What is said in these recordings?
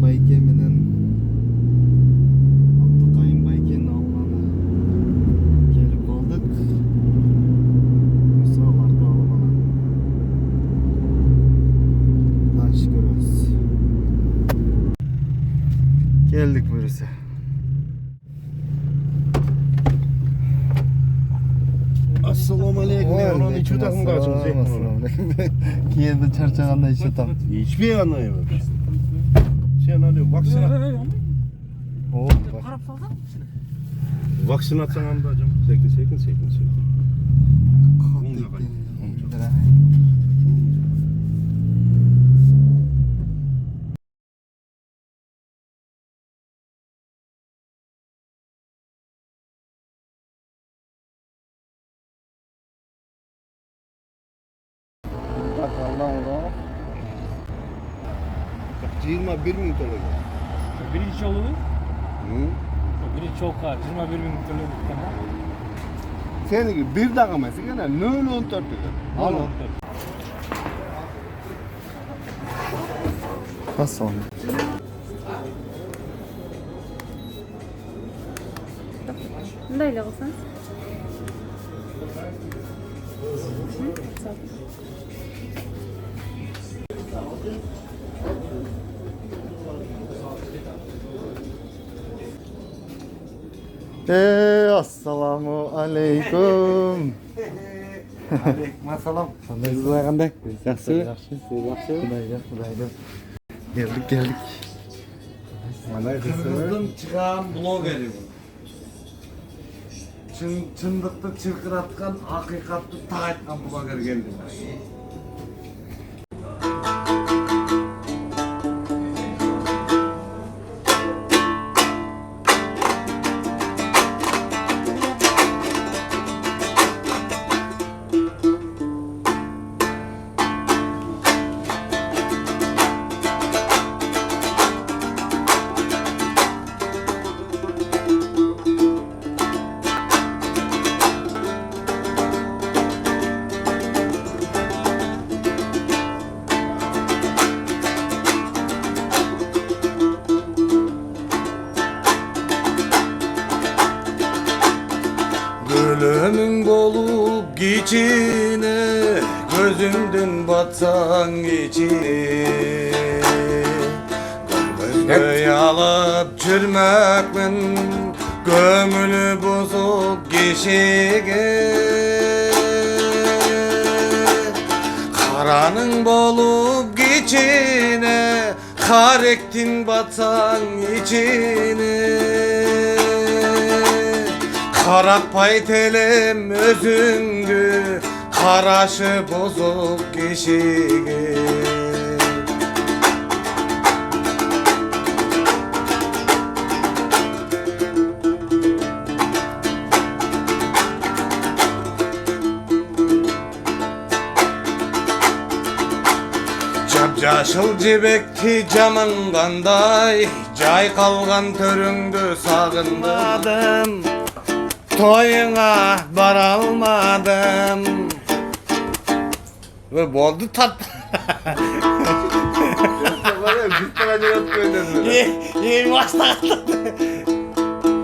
Bayke menen Abdukayım Bayke'nin almanı gelip kaldık. Musa vardı almana. Danış görüyoruz. Geldik burası. Assalomu alaykum. Onun içi takım kaçın zek bunu. Kiyerde çarçağında içi tam. Hiçbir anlayamam. Sen hani vaksina. Oo. Vaksina atsan da hocam. Sekin. Bak Allah'ım o. 21 bin TL. Birinci yolu Hı? birinci çok var. 21 bin türlü tamam. Seninki bir dakika mesela ne öyle 14 lira. Al. Nasıl oldu? Bunday olsanız. Assalamu alaikum. Aleykümselam. Sizler qanday? Yaxshi? Yaxshi. Xudoga. Geldik. Mana Kırmızıdan çıkan blogeri bu. Çındıkta çırkıratkan, hakikatli tağetkan bloger geldi. Gülümün olup geçine, gözümden batsan geçine. Gözlüğü alıp çürmekmin, gömülü bozuk kişiye. Karanın bolup geçine, kar ektin batsan içine. Karak paytelem özüngü, karaşı bozuk kişiye. Yaşıl cibekti camındanday, cay kalgan törüngdü sağınmadım. Toyuna baralmadım. Ve boldu tat. İyi başta.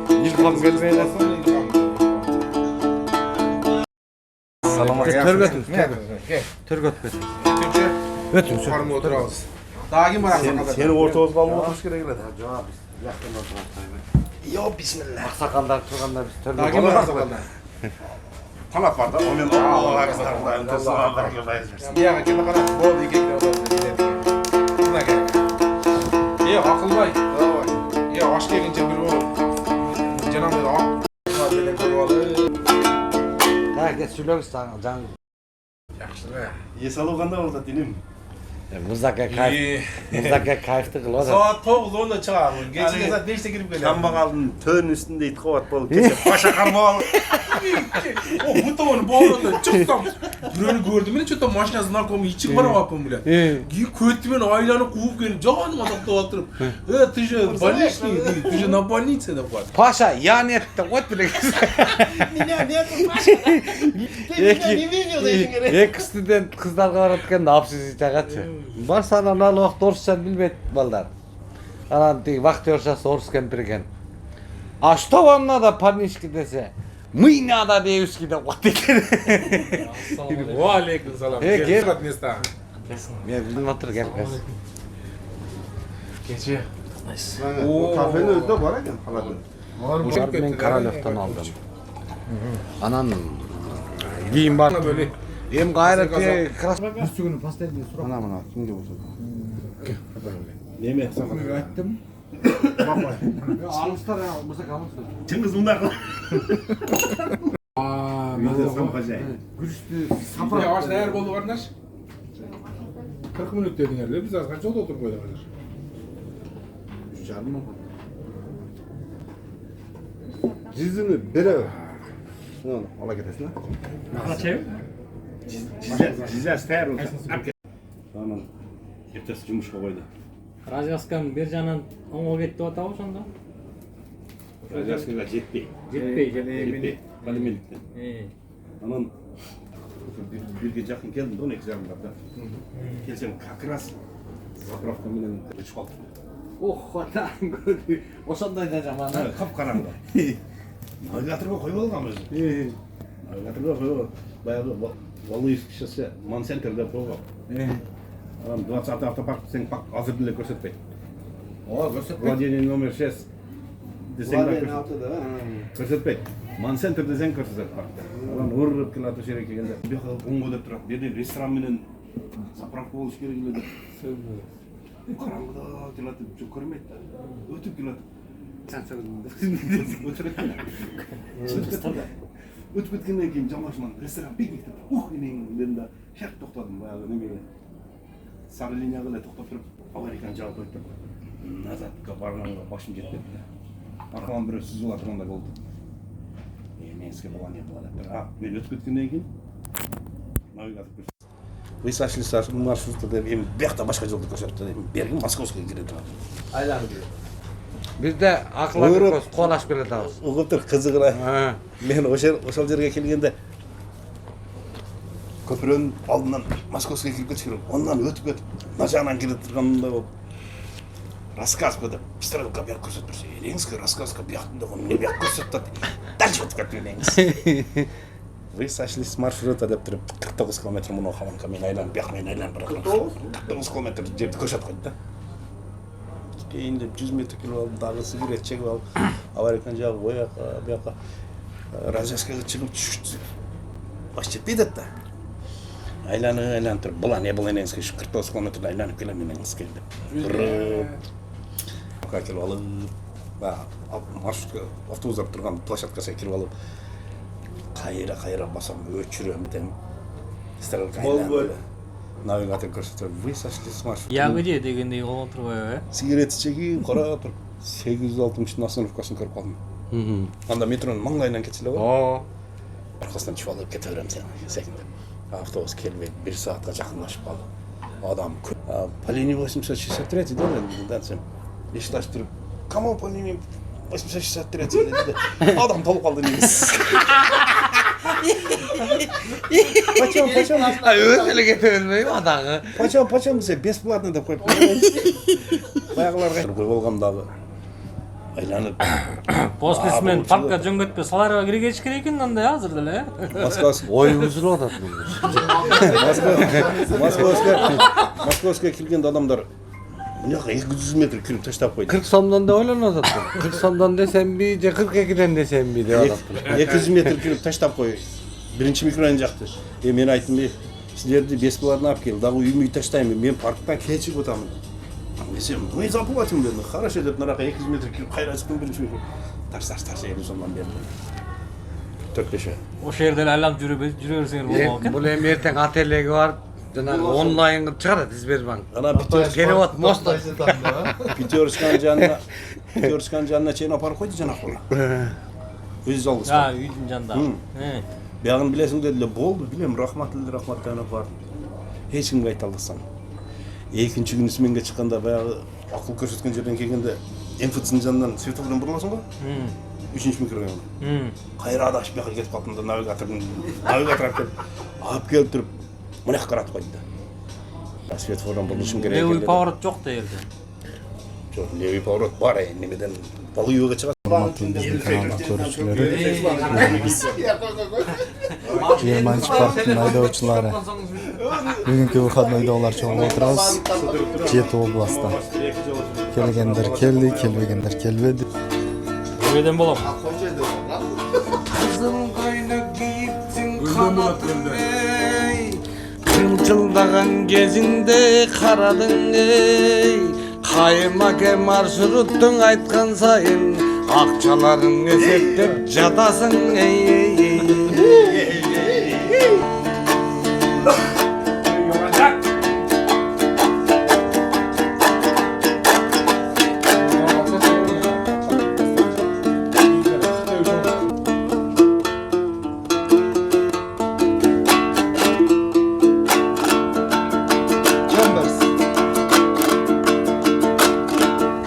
İlham gelmeye desene. Törgöt. Ötün Yukarı mı oturalım? Daha kim var? Seni orta kalma oturuş gerek yok. Yo bismillah. Aksakallar, turganlar biz Daha kim var? Kanat var da. Onun Allah'a emanet olun. Ya kendi kanat bol iyi gekler oldu. Buna gerek. Ya akılbay. Ya aç gelince bir o. Cenab-ı Hak. Böyle kovalı. Herkes söylüyor sana can. Yaxşı be. Yesalı kanda oldu dinim. Muzakka kayıftı kıl o da. Saat 9:10'da çıkarım. Geçen saat 5'te girip geliyorum. Tam bakalım tön üstünde it kovat balık geçip paşa kanmalı. O bu tavanı bağladı. Çıktım. Burayı gördüm. Ben çıktım maşinasından koyup içi para yapım bile. Kötü ben aylanı kuvup gelip canım atakta oturup. Ты же больничный, ты же на больнице напал. Paşa yani ette ot bile. Stüdent kızlar qaratgan napsız itagat. Bar sana naloq dorsan bilmet ballar. Анан тиги вахтершасы орус кемпир экен. А что вам надо, парнишки десе? Мы надо девушки деп вот экен. Валейкум салам. Кел. Кел места. Мен билип атыр кел. Кече. Kafenin önünde var ya halada. Ушар мен Королевтон алдым. Анан кийин бар. Böyle. Эми кайра те Üstügünü pastelini surap. Ana mana kimge bo'lsa. Neme? Aytdım. Almışlar ya, olmasa kalmışlar. Cengiz bunda kal. Gürüştü, Yavaş değer oldu kardeş. 40 minut dedin herhalde. Biz az kaç oldu oturup koyduk kardeş. 3,5 mı? Cizini bere. Şunu ala getirsin. Hala çevir. Cizas değer oldu. Tamam. Ertesi yumuşka koydu. Razyaskam bir жанан оңго кетти деп атабы ошондо? Rajaska'ya жетпей. Жетпей. Полимерліктен. Анан бирге жакын келдим да 12:30-да. Келсем как раз заправка менен өчүп калдым. Ох, атаң көрдү. Ошондой да жаман. Капкараңгы. Навигаторго коюп алгам өзү. Навигаторго коюп баягы Валуевский шоссе Мансентер деп койгом. Анан 20 автопарк десең пак азыр деле көрсөтпөйт. О, көрсөтпөйт. Владение номер 6 десең да көрсөтпөйт. Мансентер десең көрсөтөт паркта. Анан урып келат ошол жерге келгенде бияка оңго деп турат. Бул жерде ресторан менен заправка болуш керек эле деп. Караңгыда келат деп жок көрмөйт да. Өтүп келат. Өтүп кеткенден кийин жамашман ресторан пикник деп. Ух менен дедим да шарт токтодум баягы немеге. Сары линияга эле токтоп туруп аварийканы жаап коюп туруп. Назатка барганга башым жетпеди да. Аркаман бирөө сүзүп тургандай болду. Менске бала не было деп. Мен өтүп кеткенден кийин навигатор Вы сошли с маршрута деп эми биякта башка жолду көрсөттү деп. Берги Московскийге кире турат. Айланып жүрөт. Бизде акылы колашып келе атабыз. Угуп тур кызыгыра. Мен ошол жерге келгенде көпүрөнүн алдынан Московскийге кирип кетиш керек. Ондан өтүп кетип, мына жагынан кире тургандай болуп. Рассказка деп стрелка бияк көрсөтүп турса, элеңизге рассказка бияктында эмне бияк көрсөтүп атат. Дальше өтүп кетип элеңиз. Вы сошли с маршрута деп туруп 49 километр муну Хованка мен айланып, бияк мен айланып баратам. 49 километр жерди көрсөтүп койду да. Кийин деп 100 метр келип алып, дагы сигарет чегип алып, аварийканы жагып, бияка Разяскага чыгып түшүп. Баш жетпей да. Айланып туруп, була не бул энеңизге 49 километр айланып келем энеңизге деп. Пока келип алып, маршрутка автобустар турган площадкасына кирип алып, кайра басам, өчүрөм дем. Стрелка айланып. Навигатор көрсөтөт. Вы сошли с маршрута. Я где дегендей болуп турбайбы, Сигарет чегип, карап туруп, 860 остановкасын көрүп калдым. Анда метронун маңдайынан кетсе эле го. О, Аркасынан чып алып кете берем секиндеп. Автобус келбей 1 саатка жакынлашып калды. Адам көп. По линии 863 да мен десем. Эшиташ туруп, кому по линии 863 dedi. Adam толуп калды негиз. Почем? өз эле кете бербейби адагы. Почем десе бесплатно деп коюп. Баягыларга болгом дагы. Айланып. Полисмен паркка жөнгөтпөй саларга киргизиш керек экен андай азыр деле. Ой бузулуп атат. Московская келгенде адамдар мынаяка 200 метр кирип таштап койду. 40 сомдон деп ойлонуп атат. 40 сомдон десемби же 42ден десемби деп атат. 200 метр кирип таштап кой. Биринчи микрорайон жакты. Мен айттым, силерди бесплатно алып кел, дагы үймөй таштайм. Мен парктан кечип отамын. Десем, мы заплатим дедим. Хорошо деп нарака 200 метр кирип кайра чыктым биринчи микрорайон. Тарс 50 сомдон бердим. 4-5. Ошол жерде эле айланып жүрө берсеңер болмок экен. Бул эми эртең ателеге барып, жанагы онлайн кылып чыгарат Сбербанк. Ана Келип атып моста. Пятерочканын жанына чейин апарып койду жанакы. Өзү жалгыз. Үйдүн жанында. Биягын билесиң дедиле, болду, билем, рахмат деп бар. Эч кимге айта албасам. Экинчи күнү сменге чыкканда баягы акыл көрсөткөн жерден келгенде МФЦнын жанынан светофордон буруласың го? 3-нчи микрорайон. Кайра адашып бияка кетип калдым да навигатор алып келип туруп, мына каратып койду да. Светофордон бурулушум керек Левый экен. поворот жок да жерде. Левый поворот бар, немеден полыюга чыгат. Bizning kanal ko'ruvchilari, 20-park haydovchilari. Bugungi выходной dog'lar cho'g'ib o'tiramiz. Jeto oblastdan. Kelganlar keldi, kelmaganlar kelmadi. Öyle bolam. Kızıl koynuk giyipsin kanatın ey. Çılçıldagan gezinde karadın ey. Kaymak marşruttun aytkan sayın. Akçaların esettep jatasın ey ey ey.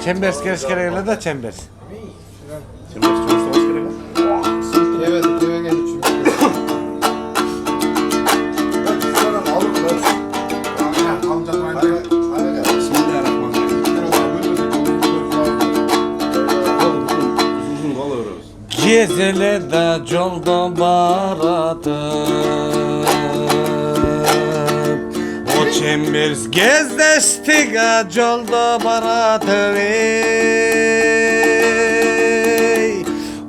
Chambers kerak da Chambers. Evet, eve geldi çünkü. Gezele da yolda baradım. O Chambers gezdeştik a yolda baradım.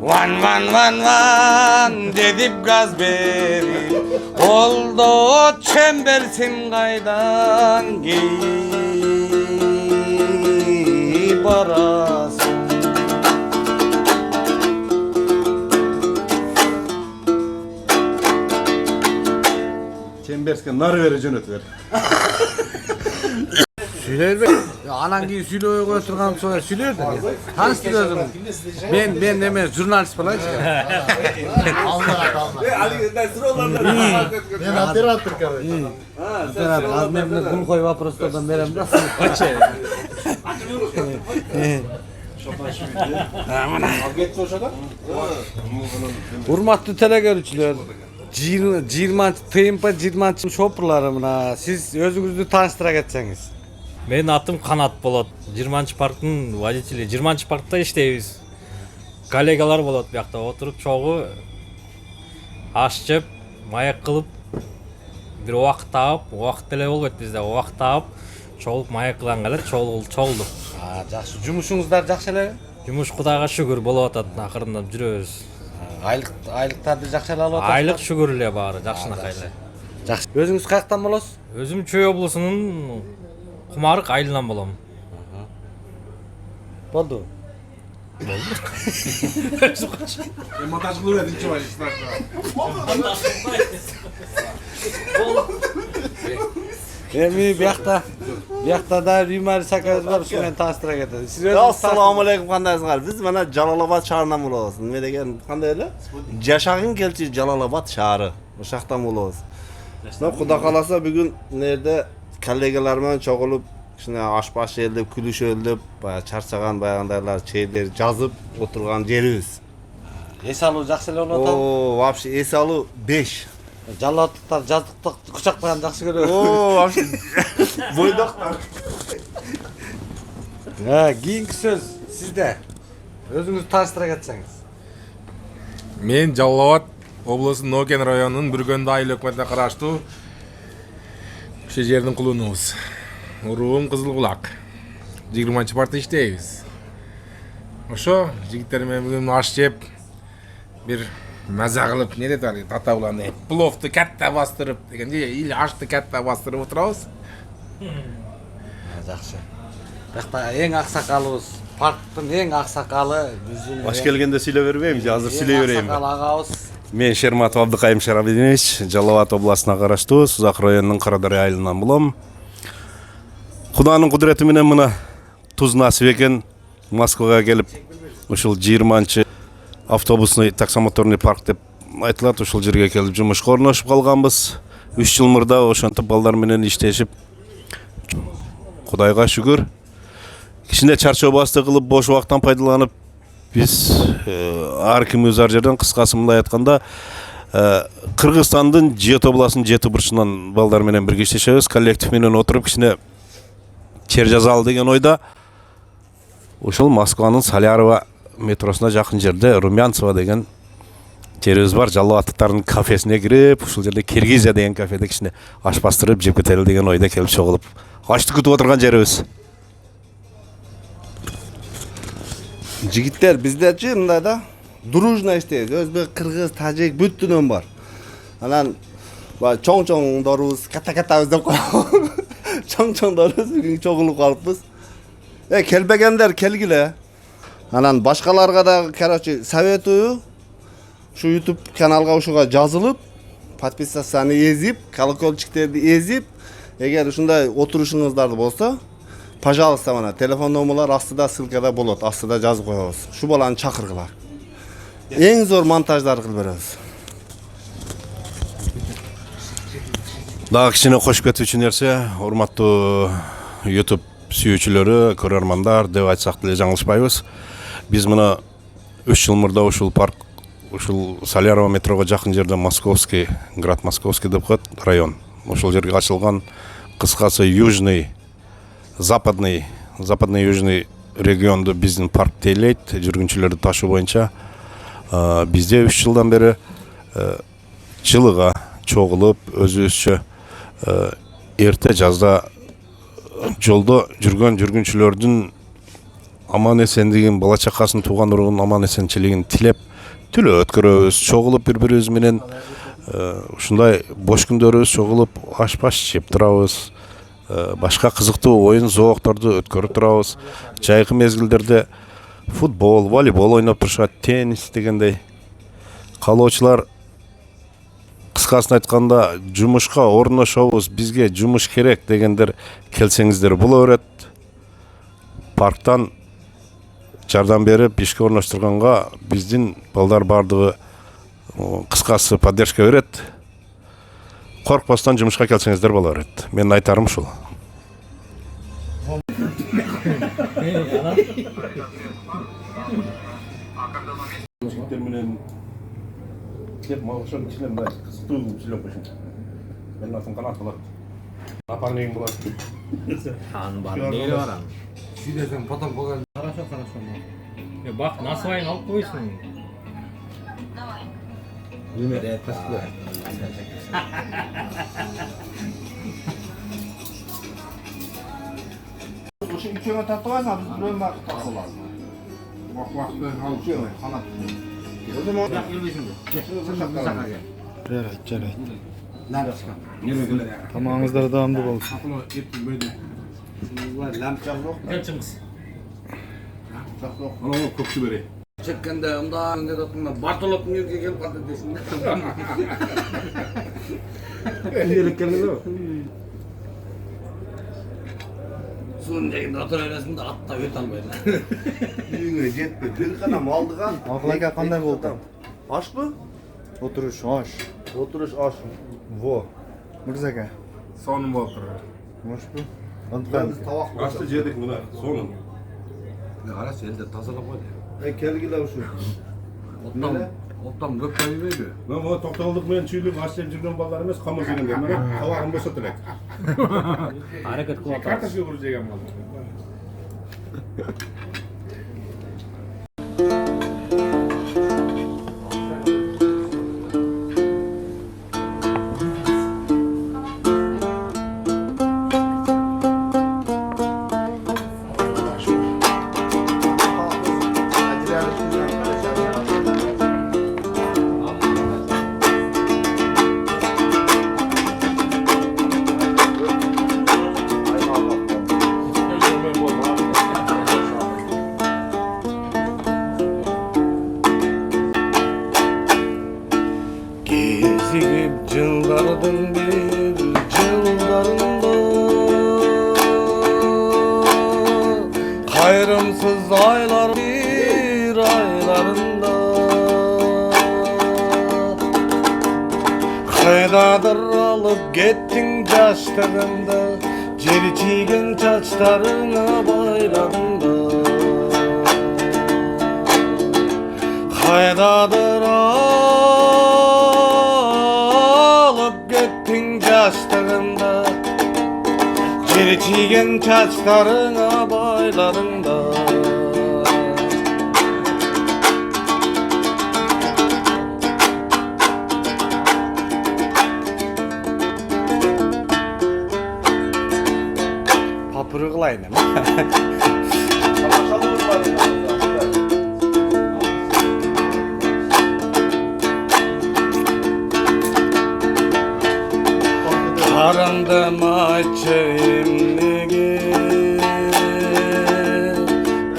Van van van van dedip gaz verip oldu o Chambers'in kaydan giyip barasın. Chembers'e nar vereceğini ötüver. Söyler be. Anan gibi söylüyor götürgen sonra söylüyor da. Tanıştırıyordum. Ben deme jurnalist falan çıkar. Ben operator kardeşim. Az memnun bunu koy vaprostodan verem nasıl? Kaçı? Hurmatlı telegörüçüler. 20 tıyımpa 20 şopurlarımına siz özünüzü tanıştıra geçseniz. Менин атым Канат болот. 20 парктын водители. 20 паркта иштейбиз. Коллегалар болот биякта отуруп чогуу аш жеп, маяк кылып бир убакыт таап, убакыт деле болбойт бизде. Убакыт таап, чогулуп маяк кылган келет, чогулдук. Жакшы, жумушуңуздар жакшы эле? Жумуш Кудайга шүгүр болуп атат, акырындап жүрөбүз. Айлыктарды жакшы эле алып атасызбы? Айлык шүгүр эле баары, жакшынакай эле. Жакшы. Өзүңүз каяктан болосуз? Өзүм Чүй облусунун Кумарык айылынан болом. Болду. Монтаж кылып бердим чоy. Эми биякта да Рюмар Сакабыз бар, ушу менен таныстыра кетет. Сиз Assalomu alaykum, qandaysыңар? Biz mana Jalolobod шаарынан болобуз. Неме деген кандай эле? Жашагың келчи Jalolobod шаары. Ошол жактан болобуз. Мына Куда кааласа бүгүн нерде коллегалар менен чогулуп, кичине аш-баш элдеп, күлүшүп элдеп, баягы чарчаган баягындайлар чейлер жазып отурган жерибиз. эс алуу жакшы эле болуп атабы? О, вообще эс алуу 5. Жалаттыктар жаздыкты кучакпаган жакшы көрөбүз. О, вообще бойдоктор. Кийинки сөз сизде. Өзүңүздү таныстыра кетсеңиз. Мен Жалалабад облусунун Нокен районунун Бүргөндү айыл өкмөтүнө караштуу ошол жердин кулунубуз. Уруум Кызыл Кулак. 20 паркта иштейбиз. Ошо жигиттер менен бүгүн аш жеп бир маза кылып, не дейт али тата уланды. Пловду катта бастырып дегенде, или ашты катта бастырып отурабыз. Жакшы. Бакта эң аксакалыбыз, парктын эң аксакалы биздин. Баш келгенде сүйлөп бербейм, азыр сүйлөй берейин. Аксакал агабыз. Мен Шерматов Абдыкайым Шарабидинович, Жалалабад областына караштуу Сузак районунун Карадария айылынан болом. Куданын кудурети менен мына туз насип экен Москвага келип, ушул 20-чы автобусный таксомоторный парк деп айтылат, ушул жерге келип жумушка орношуп калганбыз. 3 жыл мурда ошентип балдар менен иштешип, Кудайга шүгүр, кичине чарчоо басты кылып бош убакыттан пайдаланып, биз ар ким өз ар жерден кыскасы мындай айтканда Кыргызстандын Жети областынын жети бурчунан балдар менен бирге иштешебиз, коллектив менен отуруп кичине чер жазалы деген ойда Ушул Москванын Солярова метросуна жакын жерде Румянцево деген жерибиз бар. Жаллабаттыктардын кафесине кирип, ушул жерде Киргизия деген кафеде кичине аш бастырып жеп кетели деген ойда келип чогулуп ашты күтүп отурган жерибиз. Жигиттер биздечи мындай да дружно иштейбиз. Өзбек, кыргыз, тажик бүттүнөн бар. Анан чоң-чоңдорубуз, ката-катабыз деп коебуз. Чоң-чоңдорубуз бүгүн чогулуп калыппыз. Келбегендер келгиле. Анан башкаларга да, короче, советую şu YouTube kanalga ушуга жазылып, подписаться эзип, колокольчиктерди эзип, эгер ушундай отурушуңуздар болсо, пожалуйста, мана телефон номерлар астыда ссылкада болот, астыда жазып коебуз. Шу баланы чакыргыла. Эң зор монтаждар кылып беребиз. Дагы кичине кошуп кетүүчү нерсе, урматтуу YouTube сүйүүчүлөрү, көрөрмандар деп айтсак деле жаңылышпайбыз. Биз мына 3 жыл мурда ушул парк, ушул Солярова метрого жакын жерде Московский, Град Московский деп коет, район. Ошол жерге ачылган, кыскасы Южный, Западный Южный регионду биздин парк тейлейт, жүргүнчүлөрдү ташуу боюнча. Бизде 3 жылдан бери жылыга чогулуп, өзүбүзчө эрте жазда жолдо жүргөн жүргүнчүлөрдүн аман эсендигин, бала чакасын, тууган уругунун аман эсенчилигин тилеп, түлө өткөрөбүз, чогулуп бири-бирибиз менен ушундай бош күндөрүбүз чогулуп аш-паш жеп турабыз. Башка кызыктуу оюн зоокторду өткөрүп турабыз. Жайкы мезгилдерде футбол, волейбол ойноп турушат, теннис дегендей. Каалоочулар кыскасын айтканда жумушка орношобуз, бизге жумуш керек дегендер келсеңиздер боло берет. Парктан жардам берип ишке орноштурганга биздин балдар бардыгы кыскасы поддержка берет. Коркпостон жумушка келсеңиздер боло берет. Менин айтарым ушул. Жигиттер менен кеп малышам кичине мындай кызыктуу сүйлөп койсун. Менин атым Канат болот. Напарнигим болот. Анын баары эмне барам? Сүйдесең потом кылган. Хорошо. Бак, насыбайын алып койсуң. Ошо үчөңө тартып алсаң, биз бирөө макыт тартып алабыз. Вакытты алып чыгып, канат. Жарайт. Тамагыңыздар даамдуу болсун. Келчиңиз. Анан көкчү берейин. Çekkende onda önde tutma Bartolot'un yerine gelip kaldı desin. Gelip geldi o. Suyun cekinde otur öylesinde atta öt almaydı. Үйүңө жетти. Бир гана малдыга. Акыл ака кандай болду? Ашпы? Отуруш аш. Отуруш аш. Во. Мырзака. Сонун болуп тур. Машпы? Антқан. Табак. Ашты жедик мына, сонун. Арası elde tazalap koydu. Келгиле ушу. Ottan көп koyuyordu. Мен бу токтолдук менен чүйлүк аш жеп жүргөн балдар эмес, камыр жегендер. Мына табагым босот элек. Аракет кылып атабыз. Картошка куруп жеген болду. Gezip yıllardan bir yıllarında Kayrımsız aylar bir aylarında Kaydadır alıp gittin yaşlarında Ceri çiğgen çaçlarına baylarında Kaydadır alıp gittin yaşlarında Ceri çiğgen çaçlarına baylarında Kutlayın hem. Karındım açımligi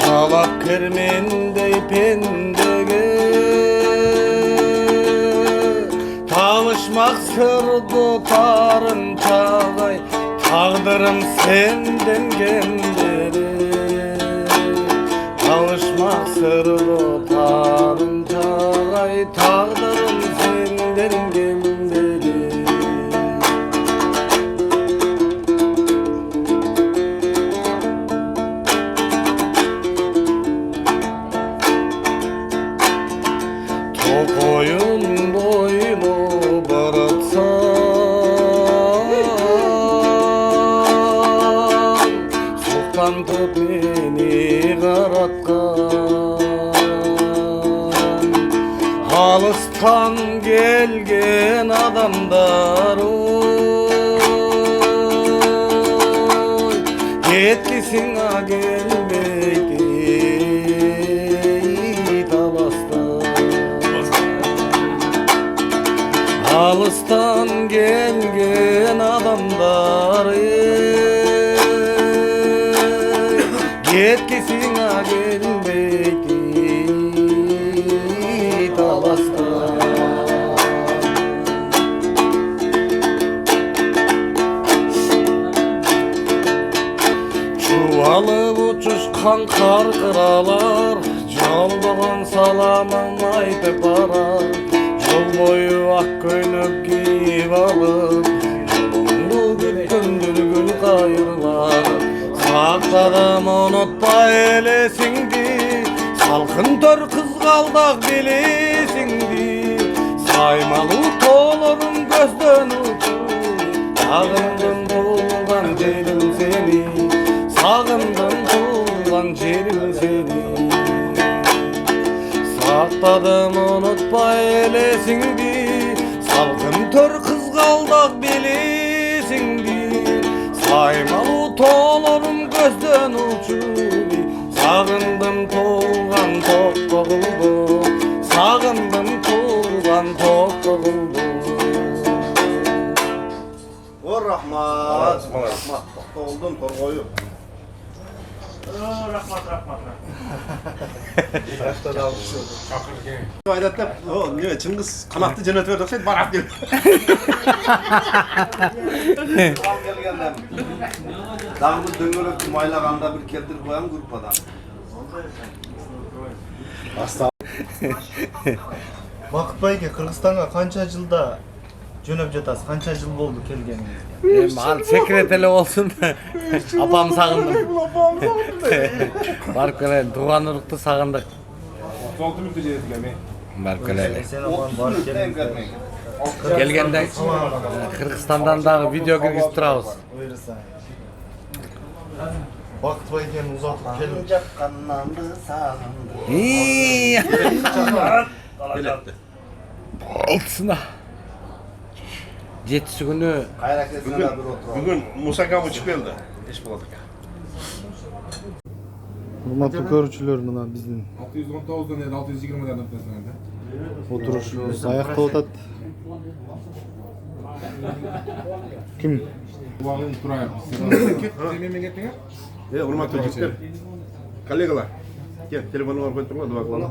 Kalak kırmindey pendegi Tanışmak sır tutarın çağay Tağdırım senden kendiri Tanışmak sır tutarın çağay Tağdırım senden kendiri Koyun boylu baratsan Sultan tut beni karatkan Halıstan gelgen adamlar oy Yetlisin ha gelmeydi Talas'tan Alıstan gelgen adamlar Yetkisin ha gelmeydi Talas'tan Çuvalı uçuşkan karkıralar Yolduğun salamın aytıp arar Yol boyu ak koynuk giyip alıp Yolundu gündür gül kayırlar Sakladım unutma elesindi Salkın tör kız kaldak bilesindi Saymalı tolorun gözden uçur Sağındım tuğlan celim seni Sağındım tuğlan celim seni Sakladım unutma elesindi Salkın tör kız kaldak bilesindi Saymalı tolorun gözden uçur Sağındım tuğlan tok doğuldu Sağındım tuğlan tok doğuldu O rahmat. Rahmat. Oldum torgoyu. Aydatda o nima Çingiz qanotni jo'natib o'xshaydi baraq keldi. Kelgenden. Dağlı döngölökçü maylaganda bir keltirip koyam gruppadan. Бақытбайге Қырғызстанға қанша жылда жөнөп жатасыз? Қанша жыл болды келгениңизге? Al sekreteli olsun Apam sağındım Barıp gelelim Tuğan ırıktı sağındık Oldu mu diyeceğim Barıp gelelim Sen oğlan barıp kelingizге. Gelgende Kırgızstan'dan da video girgizip turabız Buyursa. Бақытбай екенін ұзатып келіп Jakkanlandı sağındı. Altısına Жетісі күні Kayrak esnada bir oturalım. Bugün Musa Kabı çıkıp geldi. İş buladık. Урматтуу көрүүчүлөр, мына биздин 619'dan 620'dan ötesine. отурушубуз аяктап атат. Ким? Ulanın Turay'ım. Sen mi getirdin? Hurmatlı çocuklar. Kollegalar. Gel telefonu var koyup durma dua kılalım.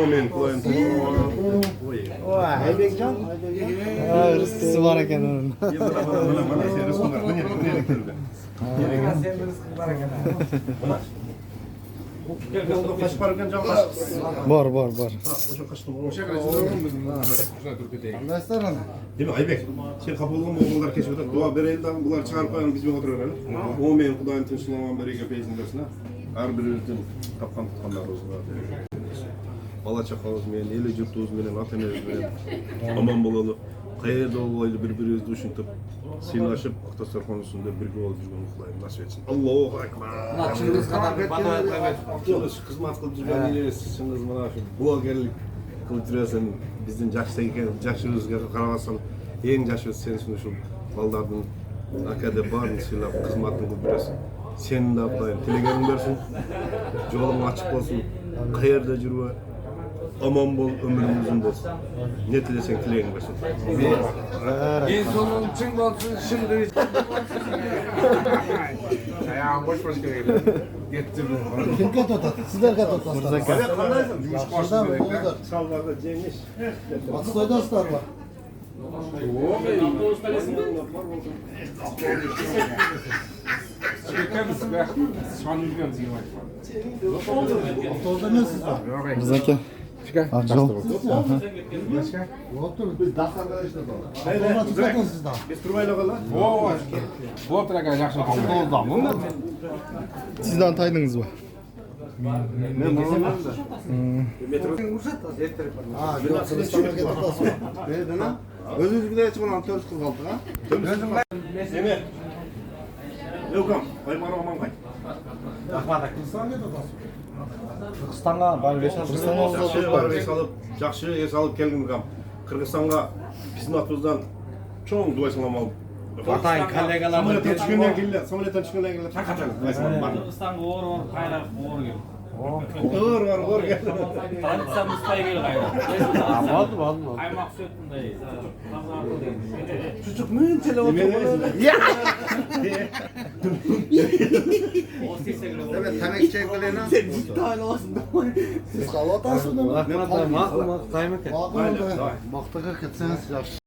Omen koyun. Айбекжан? Рызкысы бар экен анын. Mana sen rızkın var. Nereye geldi? Yolda kaç parken can kaç. Бар. Oşa kaçtım. Oşa kaçırdım bizim. Şuna dur kötü. Кандайсыздар аны? Değil mi Aybek? Sen kapı olgan oğullar keşif ötüp dua bereyin de bunlar çıkarıp koyan bizime oturuyorlar. Omen Kudayın tinçlaman bereke peysin dersin ha. Her birimizden tapkan tutkanlar olsun. Bala çakağız menen, eli jurtubuz menen, ata-enemiz menen aman bolalı. Qayerda olaylı bir-birimizni uşuntup, sıylaşıp, Aktasarxon üstünde birge olup жүргөн Kudayım nasip etsin. Allahu Akbar. Çıngiz kadar bir bana Yok, xizmat qilib жүргөн elesiz, Çıngiz mana shu blogerlik qilib жүрөсүң, биздин жакшыбызга карабасаң, эң жакшы сен ушул балдардын акада баарын сыйлап, кызматын кылып жүрөсүң. Senin de Kudayım tilegenin bersin. Yolun açık olsun. Kayerda жүрбө. Aman bol ömrün uzun bolsun. Ne tileseng tilegin bersin. En sonun çın bolsun şimdi. Ayağım boş boş geliyor. Getir beni. Kimga to'tadi? Sizlarga to'tadi. Yumuş koşsun dedikler. Sallarda Cengiz. Aqstoydasizlarmi? Çekeriz be. Şu an yürüyorum ziyim. Avtobusda emasizmi? Bizniki. Bo'pti, biz Dasturxonda ishladik. Avtobusda sizdan. Biz turmayla qala. Oo. Bu tarafa yaxshi qoldi. Sizdan taydingizmi? Men bilmayman da. Ha, yo'q, Qirg'izistonga to'tasizmi? Berdi-na. O'zingizga hech qanday to'rs qilib qoldi-ha. Seni. Yo'qam, qaymar aman qay. Qirg'izistonga to'tasizmi? Qirg'izistonga barib Жақсы барып ес алып, жақсы ес алып келгім кам. Қырғызстанға біздің атымыздан чоң дуай салам алып. Атайын коллегалардан Самолеттен түшкеннен кейін, самолеттен түшкеннен кейін шақыртамыз. Дуай салам бар. Кыргызстанга оор кайра оор кел. Ор кел. Традициямыз кай кел кайра. Болду. Каймак сөтүндөй. Çocuk münçele oturuyor. Evet, tamek çek bilene. Siz qala otasizmi? Rahmat, maqul, qaymak. Maqtaga ketseniz yaxshi.